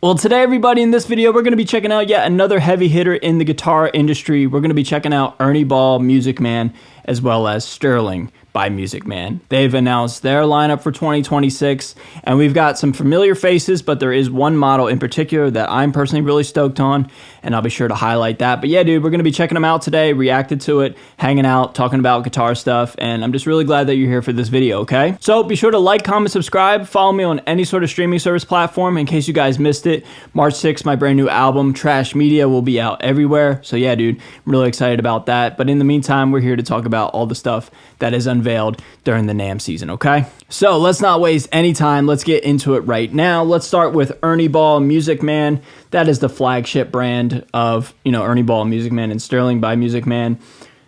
Well, today, everybody, in this video, we're going to be checking out yet another heavy hitter in the guitar industry. We're going to be checking out Ernie Ball Music Man, as well as Sterling by Music Man. They've announced their lineup for 2026, and we've got some familiar faces, but there is one model in particular that I'm personally really stoked on, and I'll be sure to highlight that. But yeah, dude, we're going to be checking them out today, reacted to it, hanging out, talking about guitar stuff, and I'm just really glad that you're here for this video, okay? So be sure to like, comment, subscribe, follow me on any sort of streaming service platform in case you guys missed it. March 6th, my brand new album, Trash Media, will be out everywhere. So yeah, dude, I'm really excited about that. But in the meantime, we're here to talk about all the stuff that is unveiled during the NAMM season, okay? So let's not waste any time. Let's get into it right now. Let's start with Ernie Ball Music Man. That is the flagship brand of, Ernie Ball Music Man and Sterling by Music Man.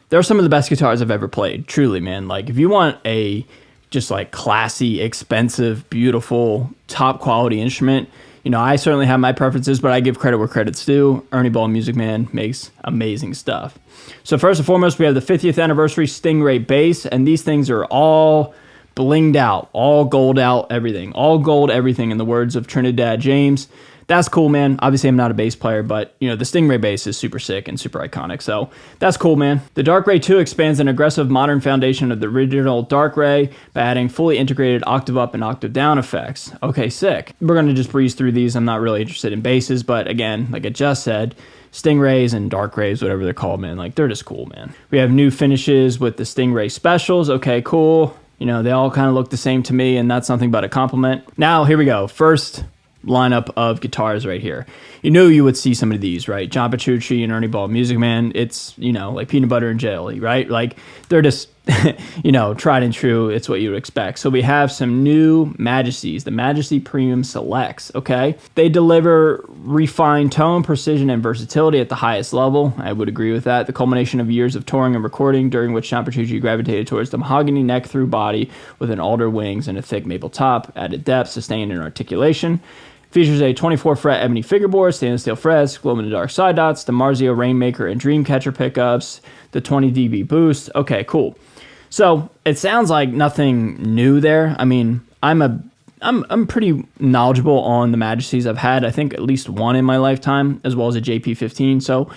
They're some of the best guitars I've ever played, truly, man. Like, if you want a just like classy, expensive, beautiful, top quality instrument, I certainly have my preferences, but I give credit where credit's due. Ernie Ball Music Man makes amazing stuff. So first and foremost, we have the 50th anniversary Stingray bass, and these things are all blinged out, all gold out, everything. All gold, everything, in the words of Trinidad James. That's cool, man. Obviously, I'm not a bass player, but, the Stingray bass is super sick and super iconic, so that's cool, man. The Dark Ray 2 expands an aggressive modern foundation of the original Dark Ray by adding fully integrated octave up and octave down effects. Okay, sick. We're going to just breeze through these. I'm not really interested in basses, but again, like I just said, Stingrays and Dark Rays, whatever they're called, man, like, they're just cool, man. We have new finishes with the Stingray specials. Okay, cool. They all kind of look the same to me, and that's nothing but a compliment. Now, here we go. First lineup of guitars right here. You knew you would see some of these, right? John Petrucci and Ernie Ball Music Man. It's, like peanut butter and jelly, right? Like, they're just, tried and true. It's what you would expect. So we have some new Majesties, the Majesty Premium Selects, okay? They deliver refined tone, precision, and versatility at the highest level. I would agree with that. The culmination of years of touring and recording, during which John Petrucci gravitated towards the mahogany neck-through body with an alder wings and a thick maple top, added depth, sustain, and articulation. Features a 24-fret ebony fingerboard, stainless steel frets, glow-in-the-dark side dots, the Marzio Rainmaker and Dreamcatcher pickups, the 20 dB boost. Okay, cool. So it sounds like nothing new there. I mean, I'm pretty knowledgeable on the Majesties. I've had, I think, at least one in my lifetime, as well as a JP15. So,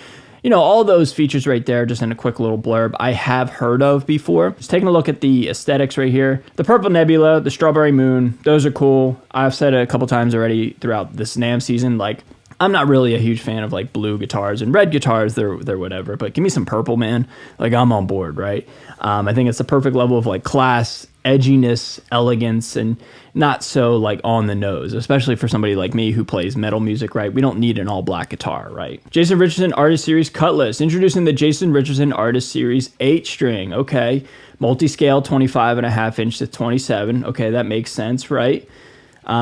all those features right there, just in a quick little blurb, I have heard of before. Just taking a look at the aesthetics right here. The Purple Nebula, the Strawberry Moon, those are cool. I've said it a couple times already throughout this NAMM season, like, I'm not really a huge fan of like blue guitars and red guitars. They're whatever, but give me some purple, man. Like, I'm on board, right? I think it's the perfect level of like class, edginess, elegance, and not so like on the nose, especially for somebody like me who plays metal music, right? We don't need an all black guitar, right? Jason Richardson Artist Series Cutlass. Introducing the Jason Richardson Artist Series 8-string, okay. Multi-scale, 25.5 inch to 27. Okay, that makes sense, right?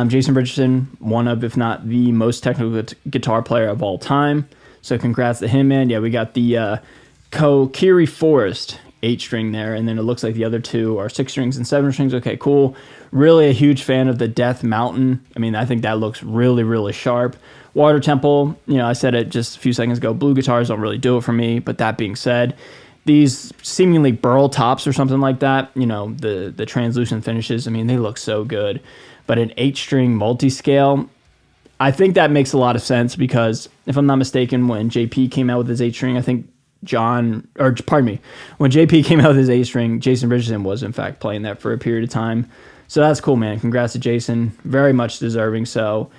Jason Richardson, one of, if not the most technical guitar player of all time. So congrats to him, man. Yeah, we got the Kokiri Forest 8-string there, and then it looks like the other two are 6 strings and 7 strings. Okay, cool. Really a huge fan of the Death Mountain. I mean, I think that looks really, really sharp. Water Temple, I said it just a few seconds ago, blue guitars don't really do it for me, but that being said, these seemingly burl tops or something like that, the translucent finishes, I mean, they look so good. But an 8-string multi-scale, I think that makes a lot of sense because, if I'm not mistaken, when JP came out with his 8-string, I think when JP came out with his 8-string, Jason Richardson was, in fact, playing that for a period of time. So that's cool, man. Congrats to Jason. Very much deserving. So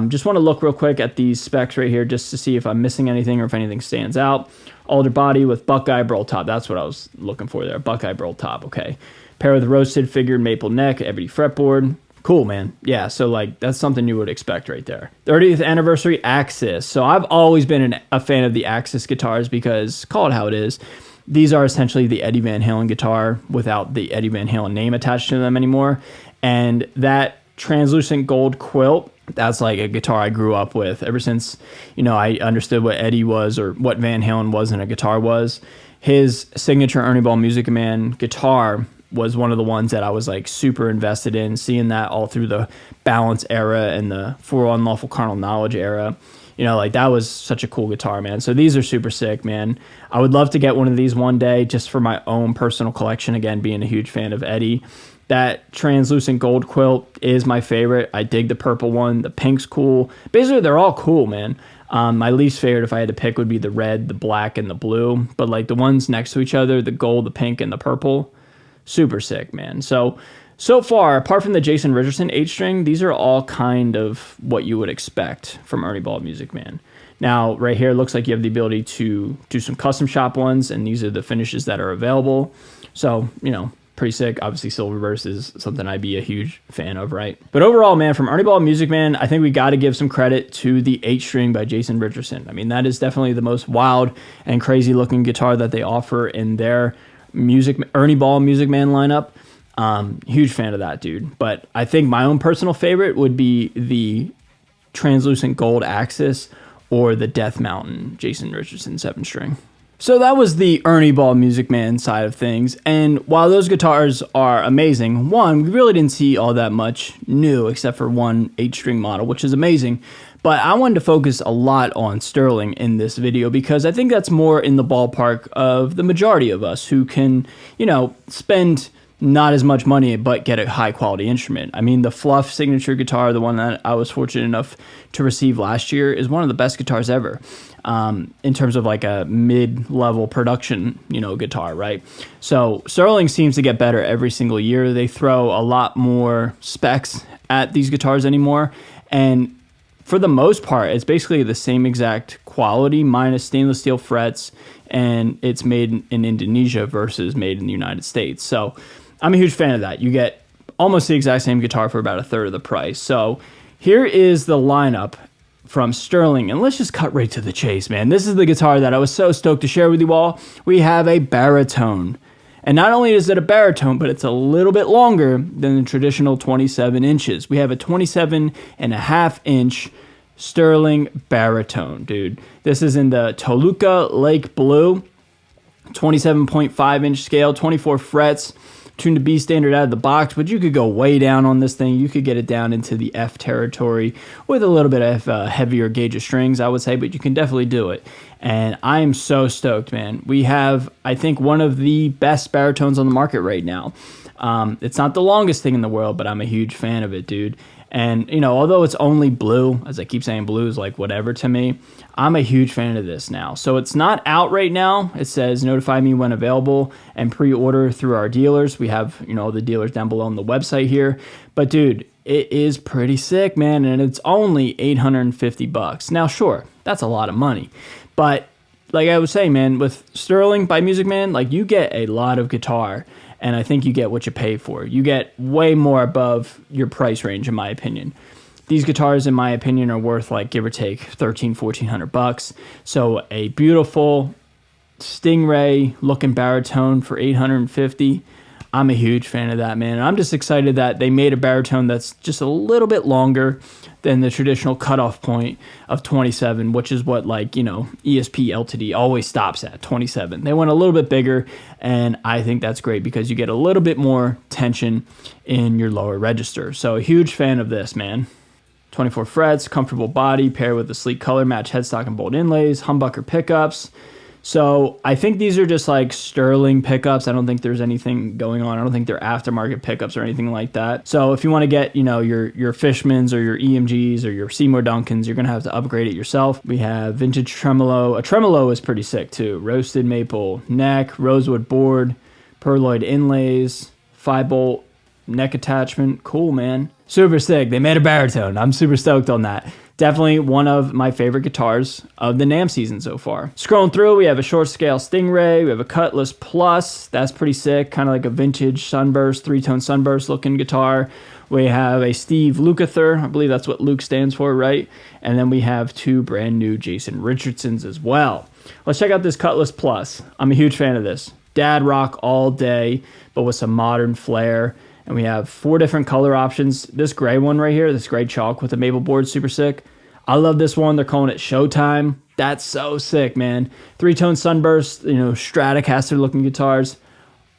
just want to look real quick at these specs right here just to see if I'm missing anything or if anything stands out. Alder body with Buckeye burl top. That's what I was looking for there. Buckeye burl top, okay. Pair with roasted figured maple neck, ebony fretboard. Cool, man. Yeah, so like that's something you would expect right there. 30th anniversary Axis. So I've always been a fan of the Axis guitars because, call it how it is, these are essentially the Eddie Van Halen guitar without the Eddie Van Halen name attached to them anymore. And that translucent gold quilt, that's like a guitar I grew up with ever since, I understood what Eddie was or what Van Halen was and a guitar was. His signature Ernie Ball Music Man guitar was one of the ones that I was like super invested in, seeing that all through the Balance era and the For Unlawful Carnal Knowledge era. Like that was such a cool guitar, man. So these are super sick, man. I would love to get one of these one day just for my own personal collection. Again, being a huge fan of Eddie. That translucent gold quilt is my favorite. I dig the purple one. The pink's cool. Basically, they're all cool, man. My least favorite, if I had to pick, would be the red, the black, and the blue. But like the ones next to each other, the gold, the pink, and the purple, super sick, man. So far, apart from the Jason Richardson 8-string, these are all kind of what you would expect from Ernie Ball Music Man. Now, right here, it looks like you have the ability to do some custom shop ones, and these are the finishes that are available. So, pretty sick. Obviously, Silverburst is something I'd be a huge fan of, right? But overall, man, from Ernie Ball Music Man, I think we got to give some credit to the 8-string by Jason Richardson. I mean, that is definitely the most wild and crazy looking guitar that they offer in their Ernie Ball Music Man lineup. Huge fan of that, dude. But I think my own personal favorite would be the translucent gold Axis or the Death Mountain Jason Richardson 7-string. So that was the Ernie Ball Music Man side of things, and while those guitars are amazing, one, we really didn't see all that much new except for one 8-string model, which is amazing, but I wanted to focus a lot on Sterling in this video because I think that's more in the ballpark of the majority of us who can, spend not as much money but get a high quality instrument. I mean, the Fluff signature guitar, the one that I was fortunate enough to receive last year, is one of the best guitars ever. In terms of like a mid-level production, guitar, right? So Sterling seems to get better every single year. They throw a lot more specs at these guitars anymore. And for the most part, it's basically the same exact quality minus stainless steel frets, and it's made in Indonesia versus made in the United States. So I'm a huge fan of that. You get almost the exact same guitar for about a third of the price. So here is the lineup from Sterling, and let's just cut right to the chase, man. This is the guitar that I was so stoked to share with you all. We have a baritone, and not only is it a baritone, but it's a little bit longer than the traditional 27 inches. We have a 27.5-inch Sterling baritone, dude. This is in the Toluca Lake Blue, 27.5-inch scale, 24 frets, tuned to B standard out of the box, but you could go way down on this thing. You could get it down into the F territory with a little bit of heavier gauge of strings, I would say, but you can definitely do it. And I am so stoked, man. We have, I think, one of the best baritones on the market right now. It's not the longest thing in the world, but I'm a huge fan of it, dude. And, although it's only blue, as I keep saying, blue is like whatever to me, I'm a huge fan of this now. So it's not out right now. It says notify me when available and pre-order through our dealers. We have, all the dealers down below on the website here. But dude, it is pretty sick, man. And it's only $850. Now, sure, that's a lot of money. But like I was saying, man, with Sterling by Music Man, like you get a lot of guitar. And I think you get what you pay for. You get way more above your price range, in my opinion. These guitars, in my opinion, are worth like give or take $1,400. So a beautiful Stingray looking baritone for $850. I'm a huge fan of that, man. And I'm just excited that they made a baritone that's just a little bit longer than the traditional cutoff point of 27, which is what ESP LTD always stops at, 27. They went a little bit bigger, and I think that's great because you get a little bit more tension in your lower register. So a huge fan of this, man. 24 frets, comfortable body, paired with a sleek color match headstock and bolt inlays, humbucker pickups. So I think these are just like Sterling pickups. I don't think there's anything going on. I don't think they're aftermarket pickups or anything like that. So if you want to get, your Fishmans or your EMGs or your Seymour Duncans, you're going to have to upgrade it yourself. We have vintage tremolo. A tremolo is pretty sick too. Roasted maple neck, rosewood board, perloid inlays, 5-bolt neck attachment. Cool, man. Super sick. They made a baritone. I'm super stoked on that. Definitely one of my favorite guitars of the NAMM season so far. Scrolling through, we have a short scale Stingray. We have a Cutlass Plus. That's pretty sick. Kind of like a vintage Sunburst, 3-tone Sunburst looking guitar. We have a Steve Lukather. I believe that's what Luke stands for, right? And then we have 2 brand new Jason Richardsons as well. Let's check out this Cutlass Plus. I'm a huge fan of this. Dad rock all day, but with some modern flair. And we have 4 different color options. This gray one right here, this gray chalk with the maple board, super sick. I love this one. They're calling it Showtime. That's so sick, man. 3-tone Sunburst, Stratocaster looking guitars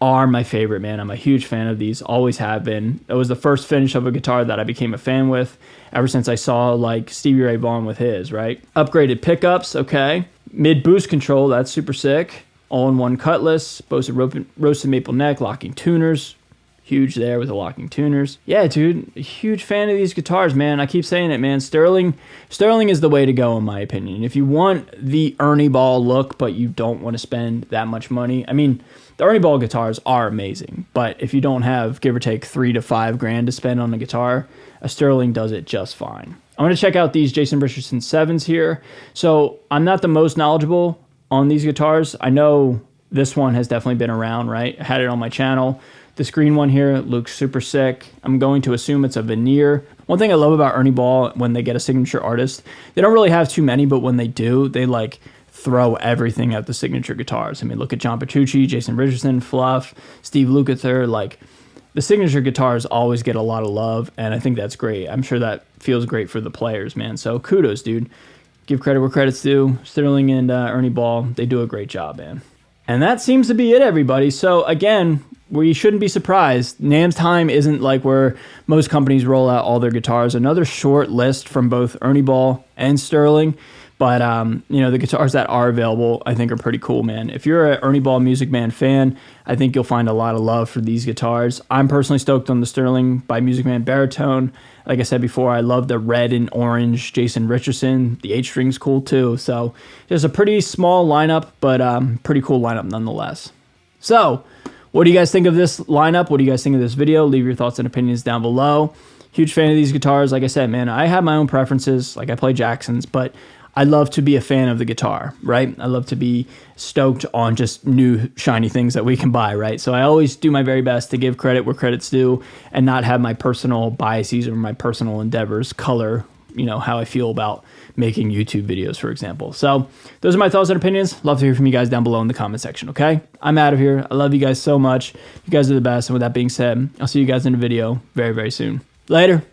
are my favorite, man. I'm a huge fan of these, always have been. It was the first finish of a guitar that I became a fan with ever since I saw like Stevie Ray Vaughan with his, right? Upgraded pickups, okay. Mid boost control, that's super sick. All-in-one Cutlass, roasted maple neck, locking tuners. huge there with the locking tuners. Yeah, dude, a huge fan of these guitars, man. I keep saying it, man. Sterling is the way to go, in my opinion. If you want the Ernie Ball look, but you don't want to spend that much money, I mean, the Ernie Ball guitars are amazing, but if you don't have, give or take, $3 to $5 grand to spend on a guitar, a Sterling does it just fine. I'm going to check out these Jason Richardson 7s here. So I'm not the most knowledgeable on these guitars. I know this one has definitely been around, right? I had it on my channel. This green one here looks super sick. I'm going to assume it's a veneer. One thing I love about Ernie Ball, when they get a signature artist, they don't really have too many, but when they do, they like throw everything at the signature guitars. I mean, look at John Petrucci, Jason Richardson, Fluff, Steve Lukather. Like, the signature guitars always get a lot of love, and I think that's great. I'm sure that feels great for the players, man. So kudos, dude. Give credit where credit's due. Sterling and Ernie Ball, they do a great job, man. And that seems to be it, everybody. So again, we shouldn't be surprised. NAMM's time isn't like where most companies roll out all their guitars. Another short list from both Ernie Ball and Sterling. But, you know, the guitars that are available, I think, are pretty cool, man. If you're an Ernie Ball Music Man fan, I think you'll find a lot of love for these guitars. I'm personally stoked on the Sterling by Music Man Baritone. Like I said before, I love the red and orange Jason Richardson. The H-string's cool, too. So, just a pretty small lineup, but pretty cool lineup nonetheless. So, what do you guys think of this lineup? What do you guys think of this video? Leave your thoughts and opinions down below. Huge fan of these guitars. Like I said, man, I have my own preferences. Like, I play Jacksons, but I love to be a fan of the guitar, right? I love to be stoked on just new shiny things that we can buy, right? So I always do my very best to give credit where credit's due and not have my personal biases or my personal endeavors color, you know, how I feel about making YouTube videos, for example. So those are my thoughts and opinions. Love to hear from you guys down below in the comment section, okay? I'm out of here. I love you guys so much. You guys are the best. And with that being said, I'll see you guys in a video very, very soon. Later.